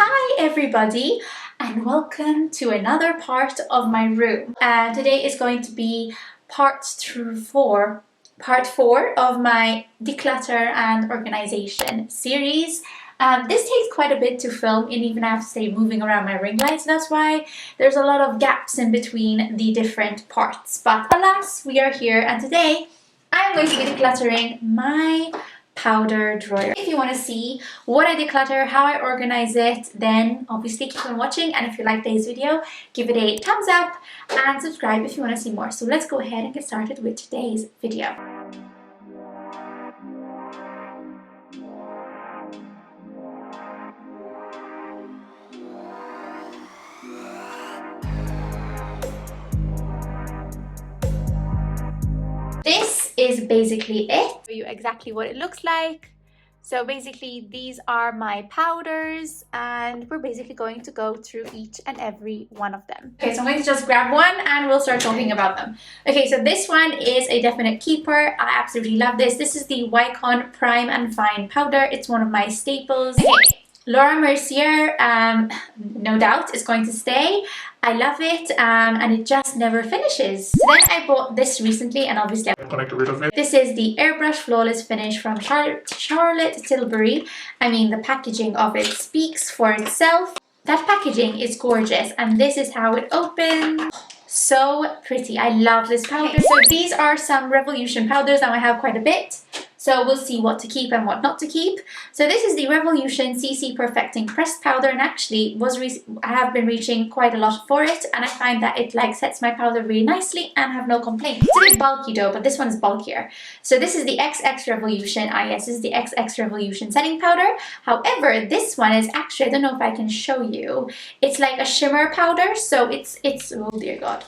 Hi everybody and welcome to another part of my room. Today is going to be part 4 of my Declutter and Organisation series. This takes quite a bit to film and even I have to stay moving around my ring light, so that's why there's a lot of gaps in between the different parts. But alas, we are here and today I'm going to be decluttering my powder drawer. If you want to see what I declutter, how I organize it, then obviously keep on watching, and if you like today's video, give it a thumbs up and subscribe if you want to see more. So let's go ahead and get started with today's video. This is basically it. I'll show you exactly what it looks like. So basically these are my powders and we're basically going to go through each and every one of them. Okay, so I'm going to just grab one and we'll start talking about them. Okay, so this one is a definite keeper. I absolutely love this. This is the Avon Prime and Fine powder. It's one of my staples. Okay. Laura Mercier, no doubt, is going to stay. I love it and it just never finishes. So then I bought this recently and obviously I'm going to get rid of it. This is the Airbrush Flawless Finish from Charlotte Tilbury. I mean, the packaging of it speaks for itself. That packaging is gorgeous and this is how it opens. So pretty. I love this powder. So these are some Revolution powders. Now I have quite a bit. So we'll see what to keep and what not to keep. So this is the Revolution CC Perfecting Pressed Powder, and actually I have been reaching quite a lot for it, and I find that it like sets my powder really nicely and have no complaints. It's a bit bulky though, but this one is bulkier. So this is the XX Revolution. Yes, this is the XX Revolution setting powder. However, this one is actually, I don't know if I can show you. It's like a shimmer powder, so it's oh dear God.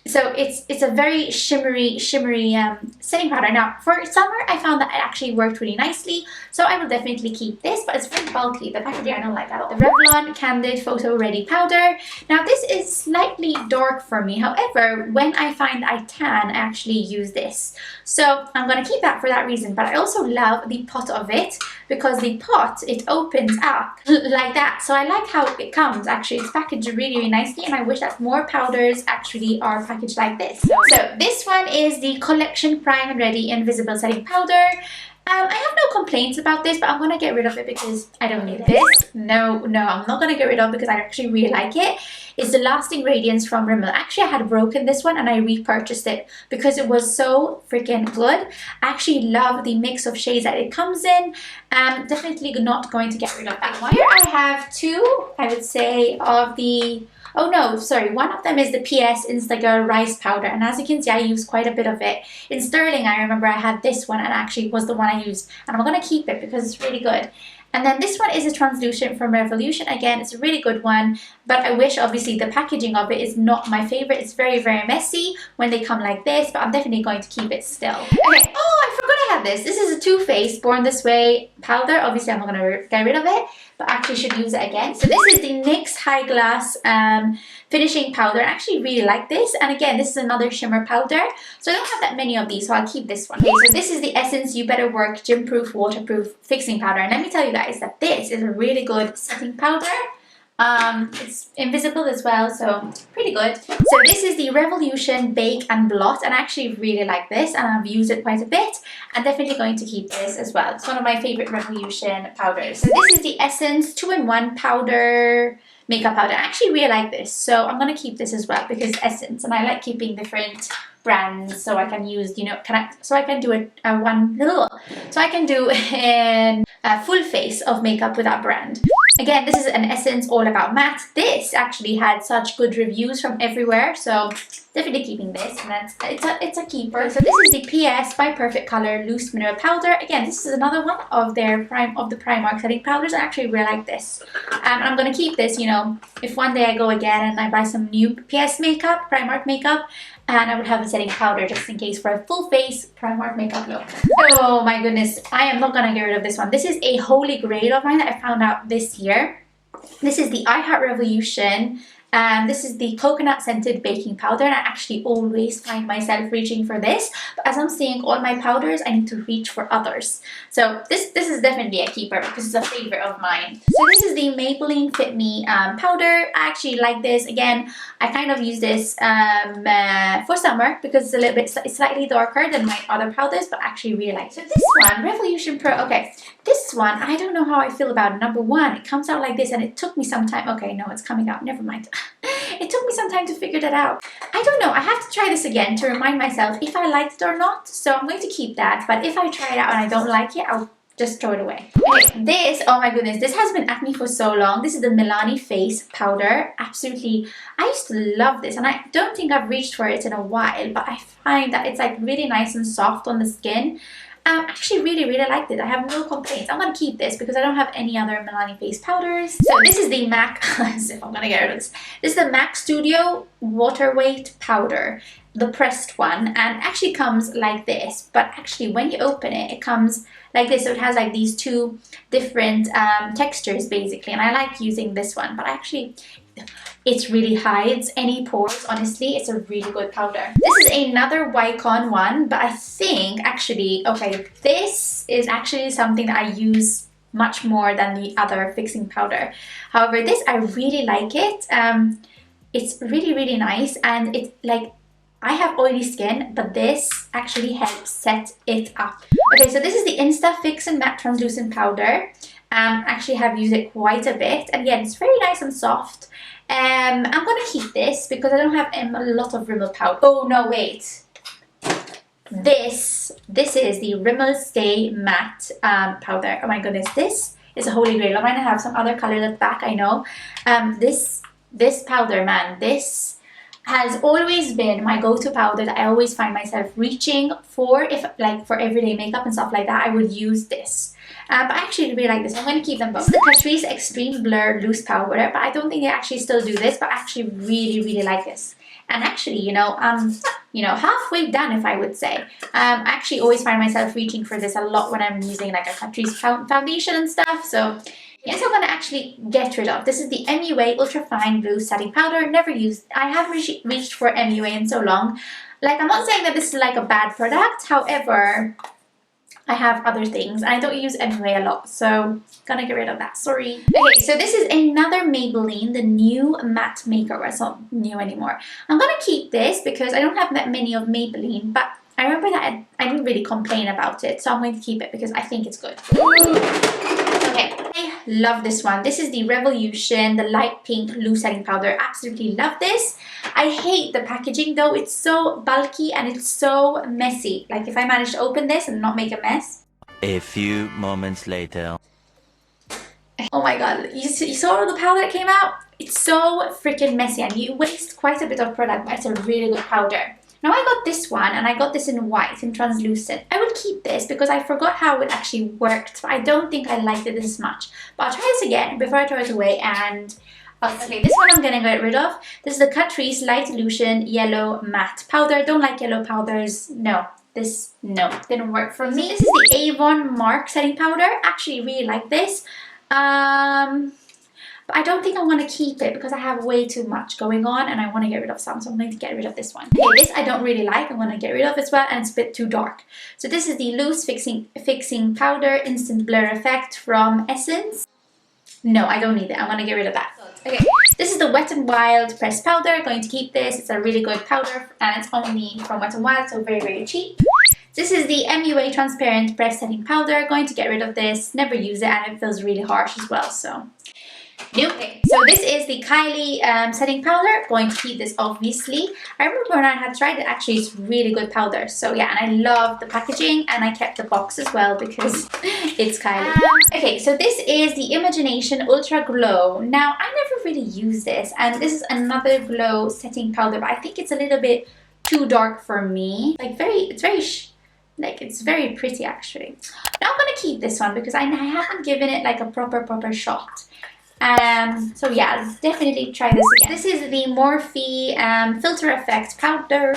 So it's a very shimmery setting powder. Now for summer I found that it actually worked really nicely, so I will definitely keep this, but it's very bulky. The packaging I don't like at all. The Revlon Candid Photo Ready powder. Now this is slightly dark for me, however when I find I tan I actually use this, so I'm going to keep that for that reason. But I also love the pot of it because the pot, it opens up like that, so I like how it comes. Actually it's packaged really nicely and I wish that more powders actually are packaged like this. So this one is the Collection Prime and Ready Invisible Setting Powder. I have no complaints about this, but I'm going to get rid of it because I don't need this. No, I'm not going to get rid of it because I actually really like it. It's the Lasting Radiance from Rimmel. Actually, I had broken this one and I repurchased it because it was so freaking good. I actually love the mix of shades that it comes in. Definitely not going to get rid of that one. Here I have two, I would say, of the... Oh no, sorry, one of them is the PS Instagirl Rice Powder, and as you can see I use quite a bit of it. In sterling I remember I had this one and actually was the one I used, and I'm going to keep it because it's really good. And then this one is a translucent from Revolution. Again, it's a really good one, but I wish obviously the packaging of it is not my favorite. It's very messy when they come like this, but I'm definitely going to keep it still. Okay, oh I forgot I had this. This is a Too Faced Born This Way powder. Obviously I'm not going to get rid of it, but actually should use it again. So this is the NYX High Glass finishing powder. I actually really like this, and again this is another shimmer powder, so I don't have that many of these, so I'll keep this one. Okay, so this is the Essence You Better Work Gym Proof Waterproof Fixing Powder, and let me tell you guys that this is a really good setting powder. It's invisible as well, so pretty good. So this is the Revolution Bake and Blot, and I actually really like this and I've used it quite a bit. I'm definitely going to keep this as well. It's one of my favorite Revolution powders. So this is the Essence 2-in-1 powder makeup powder. I actually really like this, so I'm going to keep this as well because Essence, and I like keeping different brands so I can use, you know, so I can do a full face of makeup with that brand. Again, this is an Essence All About Matte. This actually had such good reviews from everywhere, so definitely keeping this, and it's a keeper. So this is the PS by Perfect Color Loose Mineral Powder. Again, this is another one of their the Primark setting powders. I actually really like this, and I'm gonna keep this. You know, if one day I go again and I buy some new PS makeup, Primark makeup, and I would have a setting powder just in case for a full face Primark makeup look. Oh my goodness, I am not gonna get rid of this one. This is a holy grail of mine that I found out this year. This is the I Heart Revolution This is the coconut scented baking powder, and I actually always find myself reaching for this, but as I'm seeing all my powders, I need to reach for others. So this is definitely a keeper because it's a favorite of mine. So this is the Maybelline Fit Me powder. I actually like this. Again, I kind of use this for summer because it's slightly darker than my other powders, but I actually really like it. So this one, Revolution Pro. Okay, this one, I don't know how I feel about it. Number one, it comes out like this, and it took me some time. Okay, no, it's coming out. Never mind. It took me some time to figure that out. I don't know. I have to try this again to remind myself if I liked it or not. So I'm going to keep that. But if I try it out and I don't like it, I'll just throw it away. Okay, this, oh my goodness, this has been at me for so long. This is the Milani face powder. Absolutely, I used to love this, and I don't think I've reached for it in a while, but I find that it's like really nice and soft on the skin. I actually really liked it. I have no complaints. I'm going to keep this because I don't have any other Milani face powders. So this is the MAC, as if I'm going to get rid of this. This is the MAC Studio Water Weight Powder, the pressed one, and actually comes like this. But actually when you open it, it comes like this. So it has like these two different textures basically, and I like using this one, but actually it really hides any pores. Honestly, it's a really good powder. This is another Wycon one, but I think actually, okay, this is actually something that I use much more than the other fixing powder. However, this, I really like it. It's really nice, and it's like, I have oily skin, but this actually helps set it up. Okay, so this is the Insta Fix and Matte Translucent Powder. Actually have used it quite a bit, and again, it's very nice and soft. I'm gonna keep this because I don't have a lot of Rimmel powder. Oh no, wait. This is the Rimmel Stay Matte powder. Oh my goodness, this is a holy grail. I might have some other colors at the back, I know. This powder, man, this has always been my go-to powder that I always find myself reaching for. If like for everyday makeup and stuff like that, I would use this. But I actually really like this. I'm going to keep them both. This is the Catrice Extreme Blur Loose Powder, but I don't think they actually still do this, but I actually really like this. And actually, you know, halfway done, if I would say. I actually always find myself reaching for this a lot when I'm using like a Catrice foundation and stuff. So yes, I'm going to actually get rid of. This is the MUA Ultra Fine Blue Setting Powder. Never used. I haven't reached for MUA in so long. Like, I'm not saying that this is like a bad product. However, I have other things, and I don't use MUA a lot, so gonna get rid of that, sorry. Okay, so this is another Maybelline, the new matte makeover. It's not new anymore. I'm gonna keep this because I don't have that many of Maybelline, but I remember that I didn't really complain about it, so I'm going to keep it because I think it's good. Okay, I love this one. This is the Revolution, the light pink loose setting powder. Absolutely love this. I hate the packaging though. It's so bulky and it's so messy. Like, if I manage to open this and not make a mess. A few moments later. Oh my god, you saw the powder that came out? It's so freaking messy, and you waste quite a bit of product, but it's a really good powder. Now I got this one, and I got this in white, in translucent. I will keep this because I forgot how it actually worked, but I don't think I liked it as much. But I'll try this again before I throw it away, and okay, this one I'm gonna get rid of. This is the Catrice Light Illusion Yellow Matte Powder. Don't like yellow powders. No, didn't work for me. This is the Avon Mark Setting Powder. Actually really like this. But I don't think I'm going to keep it because I have way too much going on and I want to get rid of some, so I'm going to get rid of this one. Okay, this I don't really like. I'm going to get rid of as well, and it's a bit too dark. So this is the Loose Fixing Powder Instant Blur Effect from Essence. No, I don't need it. I'm going to get rid of that. Okay, this is the Wet n Wild Pressed Powder. I'm going to keep this. It's a really good powder, and it's only from Wet n Wild, so very cheap. This is the MUA Transparent Press Setting Powder. Going to get rid of this. Never use it, and it feels really harsh as well, so nope. Okay, so this is the Kylie setting powder. Going to keep this, obviously. I remember when I had tried it, actually it's really good powder. So yeah, and I love the packaging, and I kept the box as well because it's Kylie. Okay, so this is the Imagination Ultra Glow. Now, I never really use this, and this is another glow setting powder, but I think it's a little bit too dark for me. Like, it's very pretty actually. Now I'm gonna keep this one because I haven't given it like a proper shot. So yeah, I'll definitely try this again. This is the Morphe Filter Effect Powder,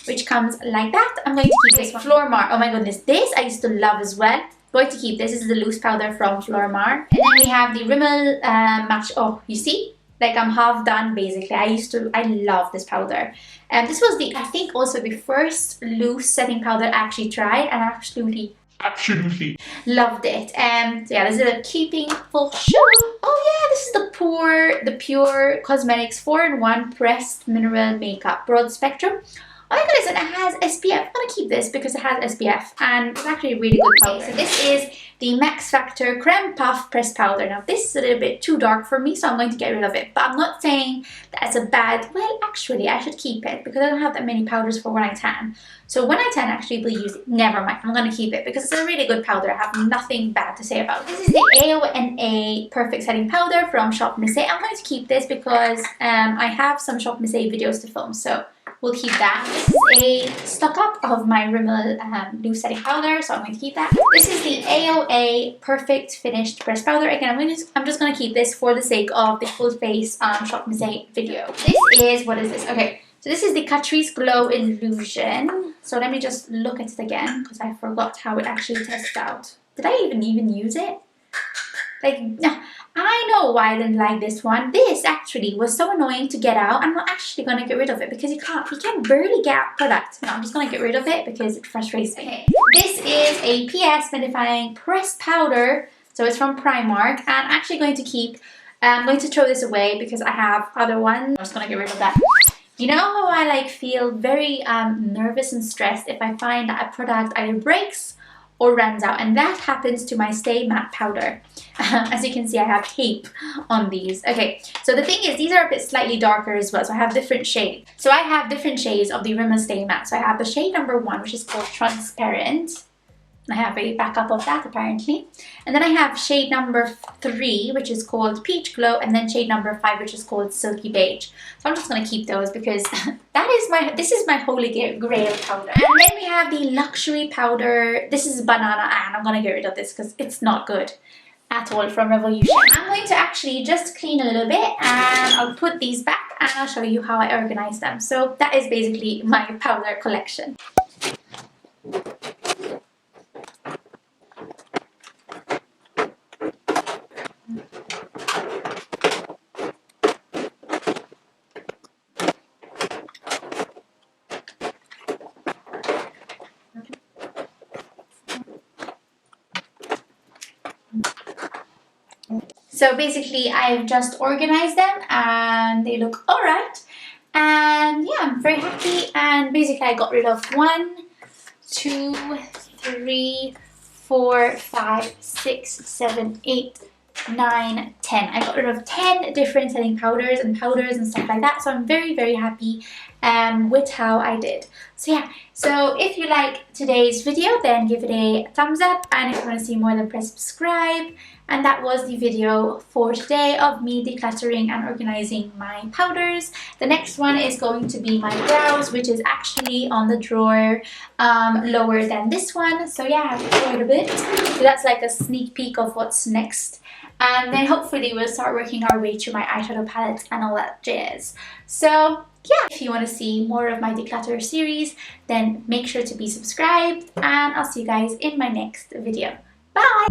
which comes like that. I'm going to keep this one. Flormar. Oh my goodness, this I used to love as well. Going to keep this. This is the loose powder from Flormar. And then we have the Rimmel Match. Oh, you see? like I'm half done basically. I love this powder. And this was I think also the first loose setting powder I actually tried, and I absolutely loved it. And yeah, this is a keeping full show. Oh yeah, this is the Pure Cosmetics 4-in-1 Pressed Mineral Makeup Broad Spectrum. Oh my goodness, and it has SPF. I'm gonna keep this because it has SPF and it's actually a really good powder. So this is the Max Factor Creme Puff Pressed Powder. Now this is a little bit too dark for me, so I'm going to get rid of it. But I'm not saying that's a bad, well actually I should keep it because I don't have that many powders for when I tan. So when I tan actually will use it. Never mind, I'm gonna keep it because it's a really good powder. I have nothing bad to say about it. This is the AONA Perfect Setting Powder from Shop Miss A. I'm going to keep this because I have some Shop Miss A videos to film, so we'll keep that. This is a stock up of my Rimmel loose setting powder, so I'm going to keep that. This is the AOA Perfect Finished Pressed Powder. Again, I'm just going to keep this for the sake of the full face Shop Miss A video. This is, what is this? Okay, so this is the Catrice Glow Illusion. So let me just look at it again because I forgot how it actually tests out. Did I even use it? Like, no. I know why I didn't like this one. This actually was so annoying to get out. I'm not actually going to get rid of it because you can barely get out product. No, I'm just going to get rid of it because it frustrates me. Okay. This is a PS Magnifying Pressed Powder. So it's from Primark. And I'm actually going to keep, I'm going to throw this away because I have other ones. I'm just going to get rid of that. You know how I like feel very nervous and stressed if I find that a product either breaks or runs out, and that happens to my Stay Matte powder. As you can see, I have tape on these. Okay, so the thing is, these are a bit slightly darker as well, so I have different shades. So I have different shades of the Rimmel Stay Matte. So I have the shade number 1, which is called Transparent. I have a backup of that apparently. And then I have shade number 3, which is called Peach Glow, and then shade number 5, which is called Silky Beige. So I'm just gonna keep those because this is my holy grail powder. And then we have the luxury powder. This is Banana, and I'm gonna get rid of this because it's not good at all, from Revolution. I'm going to actually just clean a little bit and I'll put these back and I'll show you how I organize them. So that is basically my powder collection. So basically I've just organized them and they look alright, and yeah, I'm very happy. And basically I got rid of 1, 2, 3, 4, 5, 6, 7, 8, 9, 10. I got rid of 10 different setting powders and stuff like that, so I'm very, very happy with how I did. So yeah, so if you like today's video, then give it a thumbs up, and if you want to see more, then press subscribe. And that was the video for today of me decluttering and organizing my powders. The next one is going to be my brows, which is actually on the drawer lower than this one. So yeah, I have to quite a bit. So that's like a sneak peek of what's next. And then hopefully we'll start working our way through my eyeshadow palette and all that jazz. So yeah, if you want to see more of my declutter series, then make sure to be subscribed, and I'll see you guys in my next video. Bye!